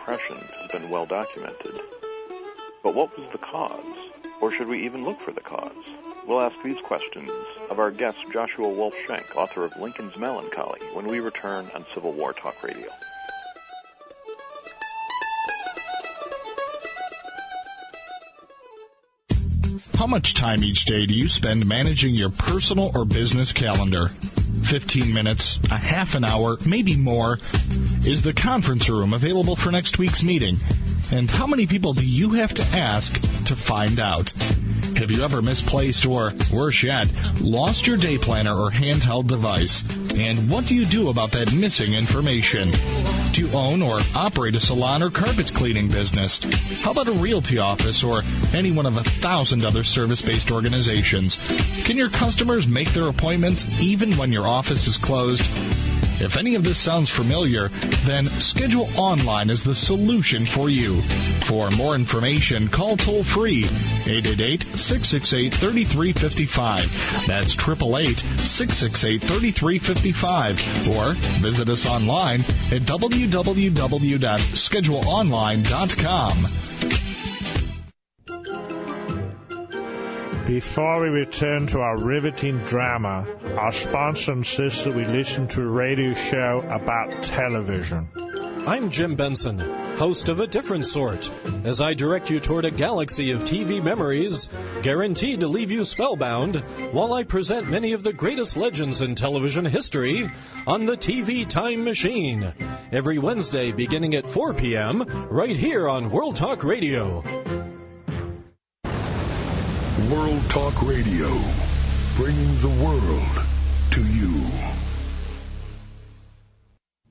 Depression has been well documented. But what was the cause? Or should we even look for the cause? We'll ask these questions of our guest, Joshua Wolf-Schenck, author of Lincoln's Melancholy, when we return on Civil War Talk Radio. How much time each day do you spend managing your personal or business calendar? 15 minutes, a half an hour, maybe more. Is the conference room available for next week's meeting? And how many people do you have to ask to find out? Have you ever misplaced or, worse yet, lost your day planner or handheld device? And what do you do about that missing information? Do you own or operate a salon or carpet cleaning business? How about a realty office or any one of 1,000 other service-based organizations? Can your customers make their appointments even when your office is closed? If any of this sounds familiar, then Schedule Online is the solution for you. For more information, call toll-free 888-668-3355. That's 888-668-3355. Or visit us online at www.scheduleonline.com. Before we return to our riveting drama, our sponsor insists that we listen to a radio show about television. I'm Jim Benson, host of A Different Sort, as I direct you toward a galaxy of TV memories guaranteed to leave you spellbound while I present many of the greatest legends in television history on the TV Time Machine, every Wednesday beginning at 4 p.m. right here on World Talk Radio. World Talk Radio, bringing the world to you.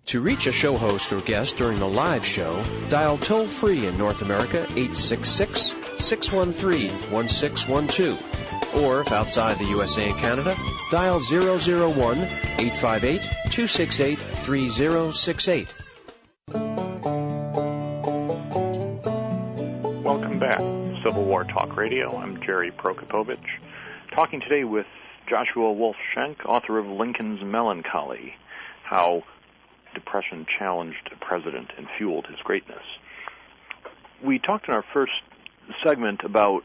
To reach a show host or guest during the live show, dial toll-free in North America 866-613-1612. Or if outside the USA and Canada, dial 001-858-268-3068. Welcome back. Civil War Talk Radio. I'm Jerry Prokopovich, talking today with Joshua Wolf-Schenck, author of Lincoln's Melancholy, How Depression Challenged a President and Fueled His Greatness. We talked in our first segment about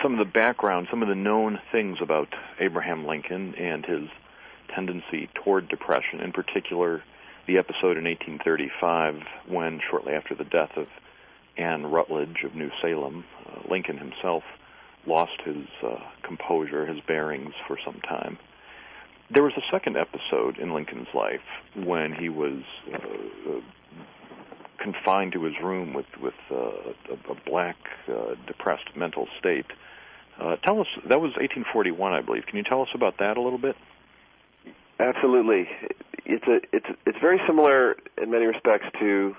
some of the background, some of the known things about Abraham Lincoln and his tendency toward depression, in particular the episode in 1835 when, shortly after the death of Anne Rutledge of New Salem, Lincoln himself lost his composure, his bearings for some time. There was a second episode in Lincoln's life when he was confined to his room with a black, depressed mental state. Tell us, that was 1841, I believe. Can you tell us about that a little bit? Absolutely. It's very similar in many respects to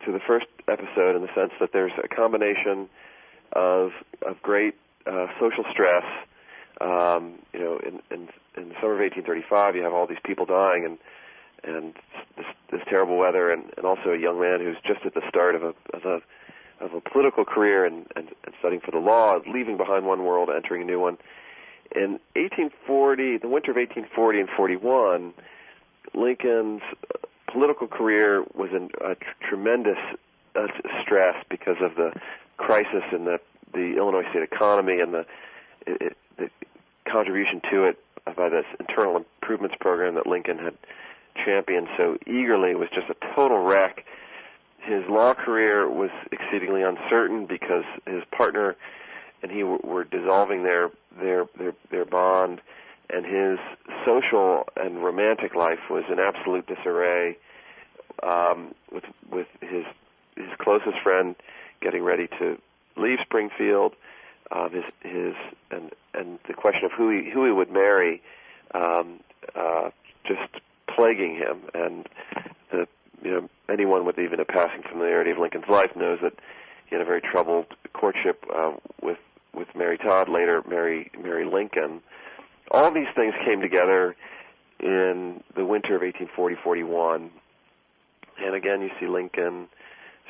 the first episode, in the sense that there's a combination of great social stress. In the summer of 1835, you have all these people dying, and this terrible weather, and also a young man who's just at the start of a political career and studying for the law, leaving behind one world, entering a new one. In 1840, the winter of 1840 and 41, Lincoln's political career was in a tremendous stress because of the crisis in the Illinois state economy and the contribution to it by this internal improvements program that Lincoln had championed so eagerly. It was just a total wreck. His law career was exceedingly uncertain because his partner and he were dissolving their bond, and his social and romantic life was in absolute disarray, with his closest friend getting ready to leave Springfield, and the question of who he would marry just plaguing him. And anyone with even a passing familiarity of Lincoln's life knows that he had a very troubled courtship with Mary Todd, later Mary Lincoln. All these things came together in the winter of 1840-41, and again you see Lincoln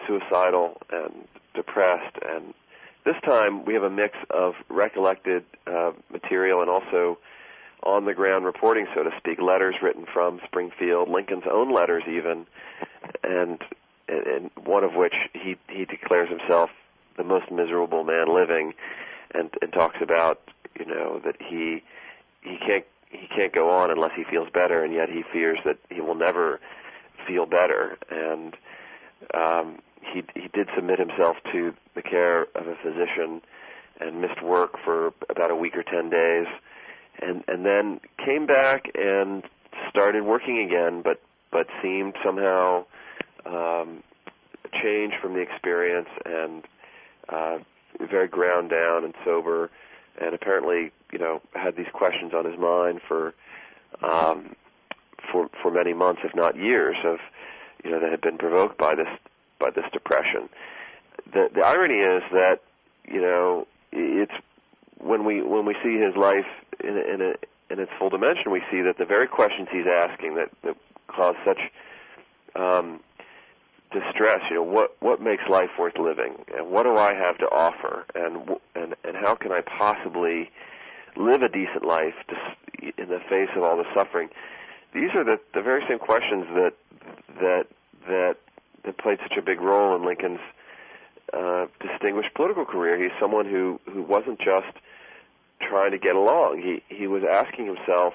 suicidal and depressed, and this time we have a mix of recollected material and also on-the-ground reporting, so to speak, letters written from Springfield, Lincoln's own letters even, and and one of which he declares himself the most miserable man living, and talks about, you know, that he can't go on unless he feels better, and yet he fears that he will never feel better. And he did submit himself to the care of a physician and missed work for about a week or 10 days, and then came back and started working again, but seemed somehow changed from the experience, and very ground down and sober, and apparently, you know, had these questions on his mind for many months, if not years, of, you know, that had been provoked by this depression. The irony is that, you know, it's when we see his life in its full dimension, we see that the very questions he's asking that cause such distress. You know, what makes life worth living, and what do I have to offer, and how can I possibly live a decent life in the face of all the suffering? These are the very same questions that played such a big role in Lincoln's distinguished political career. He's someone who wasn't just trying to get along. He was asking himself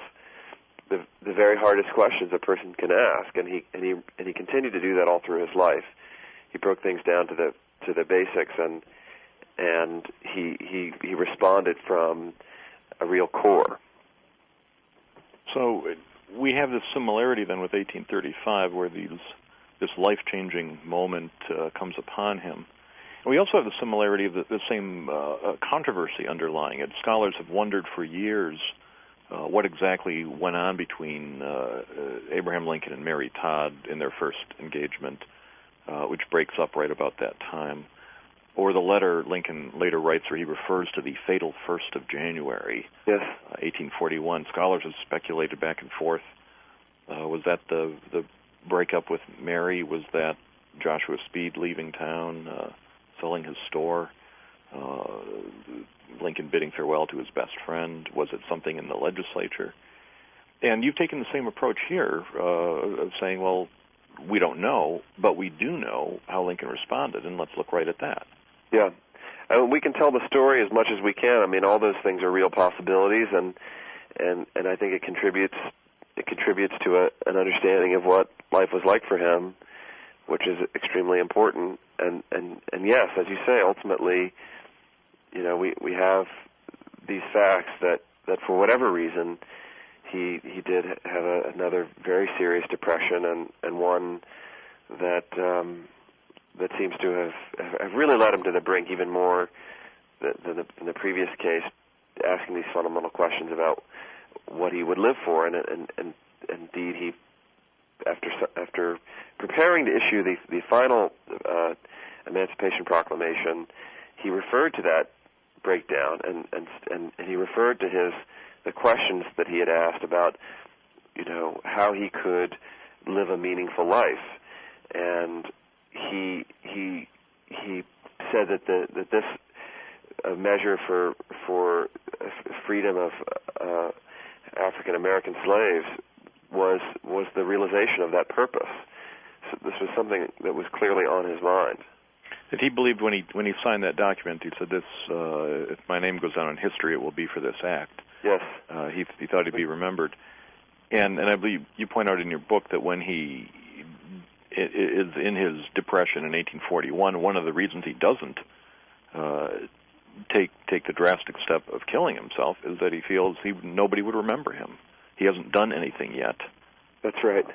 the very hardest questions a person can ask, and he continued to do that all through his life. He broke things down to the basics, and he responded from a real core. So we have this similarity then with 1835, where this life-changing moment comes upon him. And we also have the similarity of the same controversy underlying it. Scholars have wondered for years what exactly went on between Abraham Lincoln and Mary Todd in their first engagement, which breaks up right about that time. Or the letter Lincoln later writes where he refers to the fatal 1st of January, yes, 1841. Scholars have speculated back and forth. Was that the breakup with Mary? Was that Joshua Speed leaving town, selling his store? Lincoln bidding farewell to his best friend? Was it something in the legislature? And you've taken the same approach here of saying, well, we don't know, but we do know how Lincoln responded, and let's look right at that. Yeah. We can tell the story as much as we can. I mean, all those things are real possibilities, and I think it contributes to an understanding of what life was like for him, which is extremely important. And yes, as you say, ultimately, you know, we have these facts that for whatever reason he did have another very serious depression, and one that seems to have really led him to the brink even more than the previous case, asking these fundamental questions about what he would live for, and indeed he, after preparing to issue the final Emancipation Proclamation, he referred to that breakdown, and he referred to the questions that he had asked about, you know, how he could live a meaningful life, and he said that this measure for freedom of African American slaves was the realization of that purpose. So this was something that was clearly on his mind. That he believed when he signed that document, he said, "This, if my name goes down in history, it will be for this act." Yes. He thought he'd be remembered, and I believe you point out in your book that when he is in his depression in 1841, one of the reasons he doesn't take the drastic step of killing himself is that he feels nobody would remember him. He hasn't done anything yet. That's right.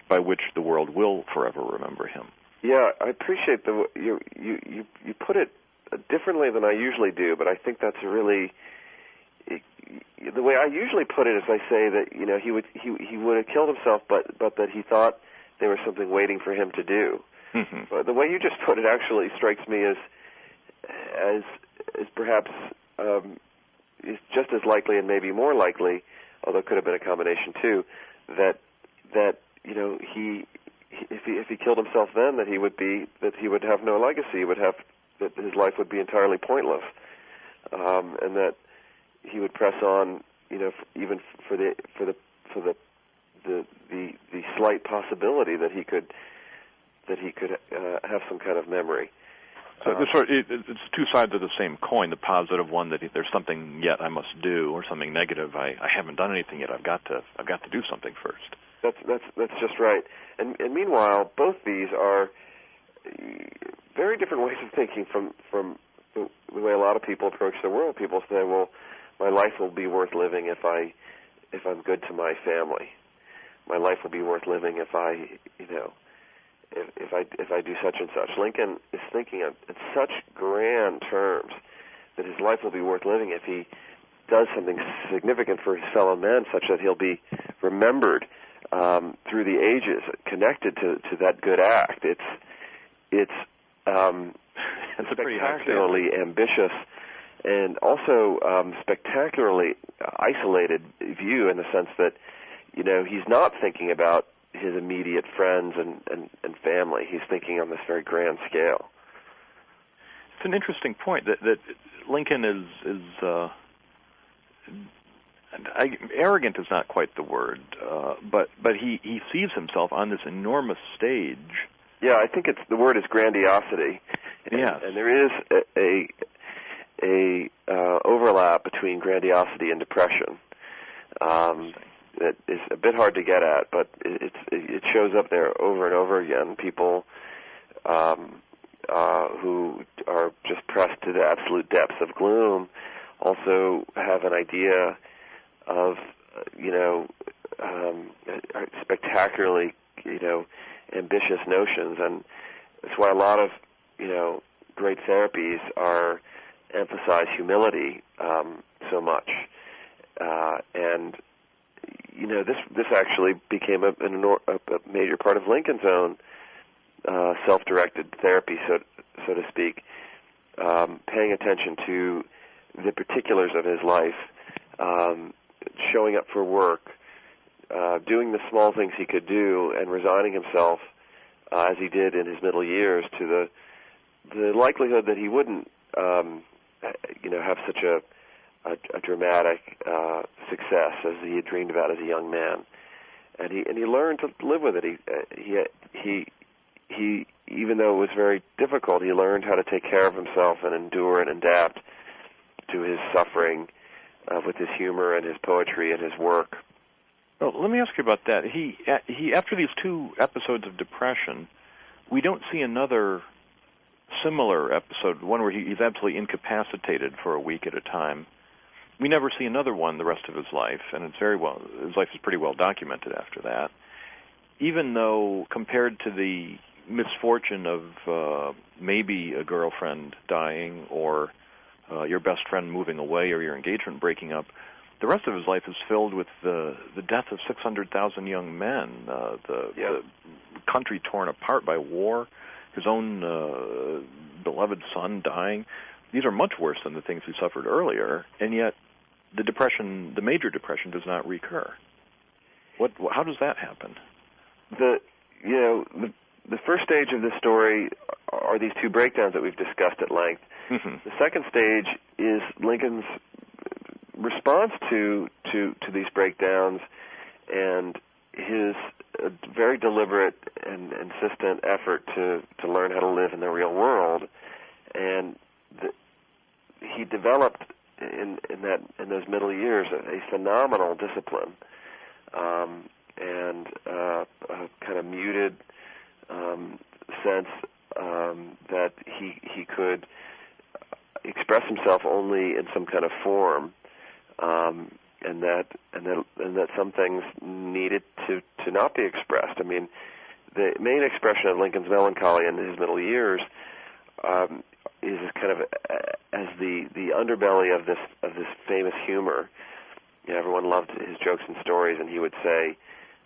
By which the world will forever remember him. Yeah, I appreciate you put it differently than I usually do, but I think that's really the way I usually put it is I say that, you know, he would have killed himself, but that he thought there was something waiting for him to do. Mm-hmm. But the way you just put it actually strikes me as perhaps is just as likely and maybe more likely, although it could have been a combination too, that you know if he killed himself then, that he would have no legacy, that his life would be entirely pointless, and that he would press on, you know, even for the slight possibility that he could that he could have some kind of memory. So it's two sides of the same coin. The positive one, that there's something yet I must do, or something negative, I haven't done anything yet. I've got to do something first. That's just right. And meanwhile, both these are very different ways of thinking from the way a lot of people approach the world. People say, well, my life will be worth living if I'm good to my family. My life will be worth living if I do such and such. Lincoln is thinking in such grand terms that his life will be worth living if he does something significant for his fellow men, such that he'll be remembered through the ages, connected to that good act. It's spectacularly ambitious and also spectacularly isolated view, in the sense that he's not thinking about his immediate friends and family. He's thinking on this very grand scale. It's an interesting point that Lincoln is arrogant is not quite the word, but he sees himself on this enormous stage. Yeah, I think the word is grandiosity. Yes. And there is a overlap between grandiosity and depression. That is a bit hard to get at, but it shows up there over and over again. People who are just pressed to the absolute depths of gloom also have an idea of spectacularly ambitious notions, and that's why a lot of great therapies emphasize humility so much, and this actually became a major part of Lincoln's own self-directed therapy, so to speak, paying attention to the particulars of his life, showing up for work, doing the small things he could do, and resigning himself, as he did in his middle years, to the likelihood that he wouldn't have such a dramatic success as he had dreamed about as a young man, and he learned to live with it. He even though it was very difficult, he learned how to take care of himself and endure and adapt to his suffering with his humor and his poetry and his work. Well, let me ask you about that. He after these two episodes of depression, we don't see another similar episode, one where he's absolutely incapacitated for a week at a time. We never see another one the rest of his life, and his life is pretty well documented after that. Even though, compared to the misfortune of maybe a girlfriend dying or your best friend moving away or your engagement breaking up, the rest of his life is filled with the death of 600,000 young men, the country torn apart by war, his own beloved son dying. These are much worse than the things he suffered earlier, and yet the major depression does not recur. How does that happen? The first stage of this story are these two breakdowns that we've discussed at length. Mm-hmm. The second stage is Lincoln's response to these breakdowns and his very deliberate and insistent effort to learn how to live in the real world. And he developed in those middle years a phenomenal discipline and a kind of muted sense that he could express himself only in some kind of form, and that some things needed to not be expressed. I mean, the main expression of Lincoln's melancholy in his middle years is kind of as the underbelly of this famous humor. Everyone loved his jokes and stories, and he would say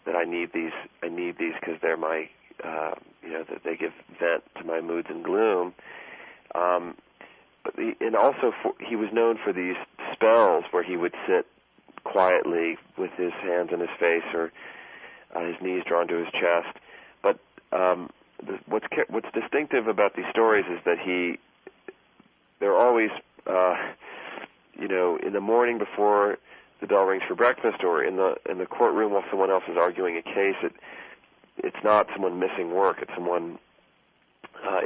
that I need these because they're my that they give vent to my moods and gloom. And also he was known for these spells where he would sit quietly with his hands in his face or his knees drawn to his chest. But what's distinctive about these stories is that they're always in the morning before the bell rings for breakfast, or in the courtroom while someone else is arguing a case. It's not someone missing work. It's someone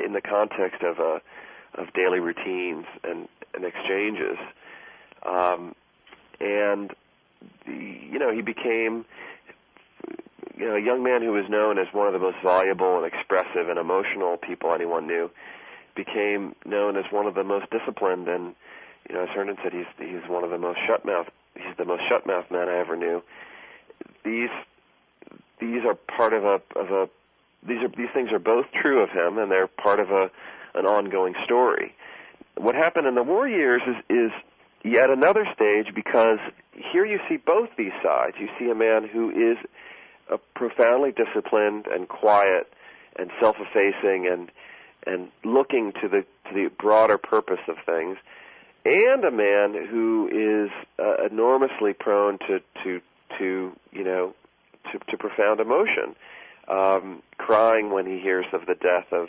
in the context of daily routines and exchanges. And he became a young man who was known as one of the most voluble and expressive and emotional people anyone knew, became known as one of the most disciplined, and as Herndon said, he's one of the most he's the most shut-mouth man I ever knew. These are part of these things are both true of him, and they're part of an ongoing story. What happened in the war years is yet another stage, because here you see both these sides. You see a man who is profoundly disciplined and quiet and self-effacing and looking to the broader purpose of things, and a man who is enormously prone to profound emotion, crying when he hears of the death of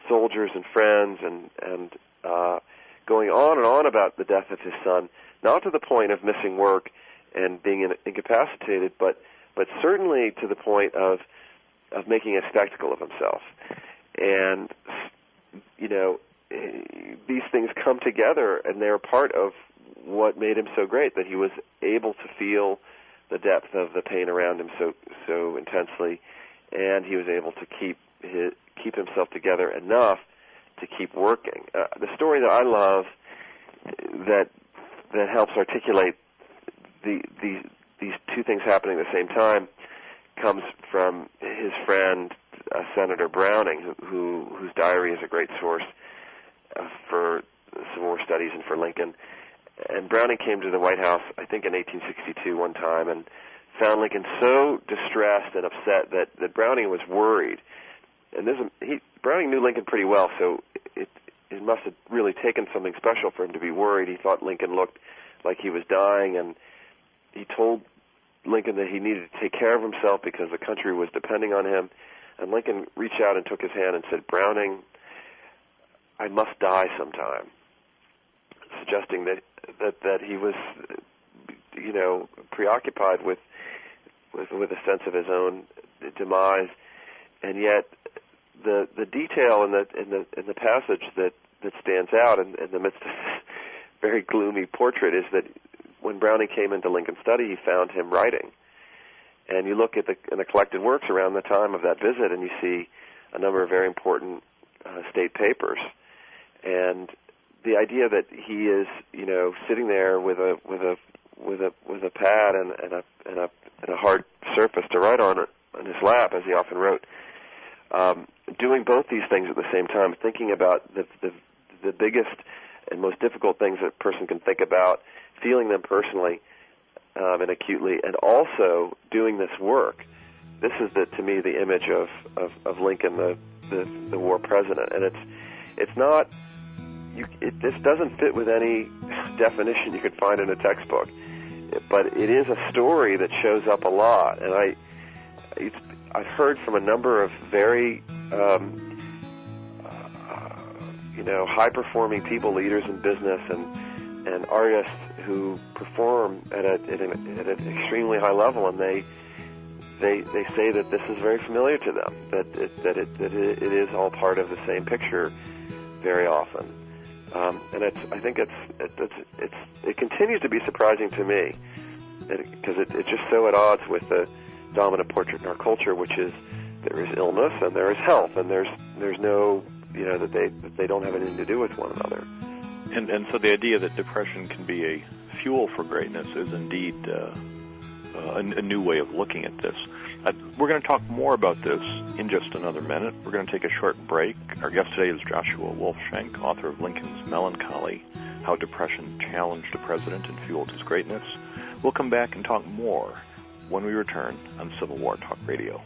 soldiers and friends, and going on and on about the death of his son, not to the point of missing work and being incapacitated, but certainly to the point of making a spectacle of himself. And these things come together, and they're part of what made him so great, that he was able to feel the depth of the pain around him so intensely, and he was able to keep himself together enough to keep working. The story that I love that helps articulate these two things happening at the same time comes from his friend Senator Browning, whose diary is a great source for Civil War studies and for Lincoln. And Browning came to the White House, I think in 1862 one time, and found Lincoln so distressed and upset that Browning was worried. And Browning knew Lincoln pretty well, so it must have really taken something special for him to be worried. He thought Lincoln looked like he was dying, and he told Lincoln that he needed to take care of himself because the country was depending on him. And Lincoln reached out and took his hand and said, "Browning, I must die sometime," suggesting that he was, preoccupied with a sense of his own demise. And yet, the detail in the passage that stands out in the midst of this very gloomy portrait is that when Browning came into Lincoln's study, he found him writing. And you look at the collected works around the time of that visit, and you see a number of very important state papers. And the idea that he is, sitting there with a pad and a hard surface to write on his lap, as he often wrote, doing both these things at the same time, thinking about the biggest and most difficult things that a person can think about, feeling them personally and acutely, and also doing this work. This is, to me, the image of Lincoln, the war president. And it's not. This doesn't fit with any definition you could find in a textbook, but it is a story that shows up a lot. And I've heard from a number of very high-performing people, leaders in business and artists who perform at an extremely high level, and they say that this is very familiar to them, that it is all part of the same picture very often. And I think it continues to be surprising to me, because it's just so at odds with the dominant portrait in our culture, which is there is illness and there is health, and there's no that they don't have anything to do with one another. And so the idea that depression can be a fuel for greatness is indeed a new way of looking at this. We're going to talk more about this in just another minute. We're going to take a short break. Our guest today is Joshua Wolfshank, author of Lincoln's Melancholy, How Depression Challenged a President and Fueled His Greatness. We'll come back and talk more when we return on Civil War Talk Radio.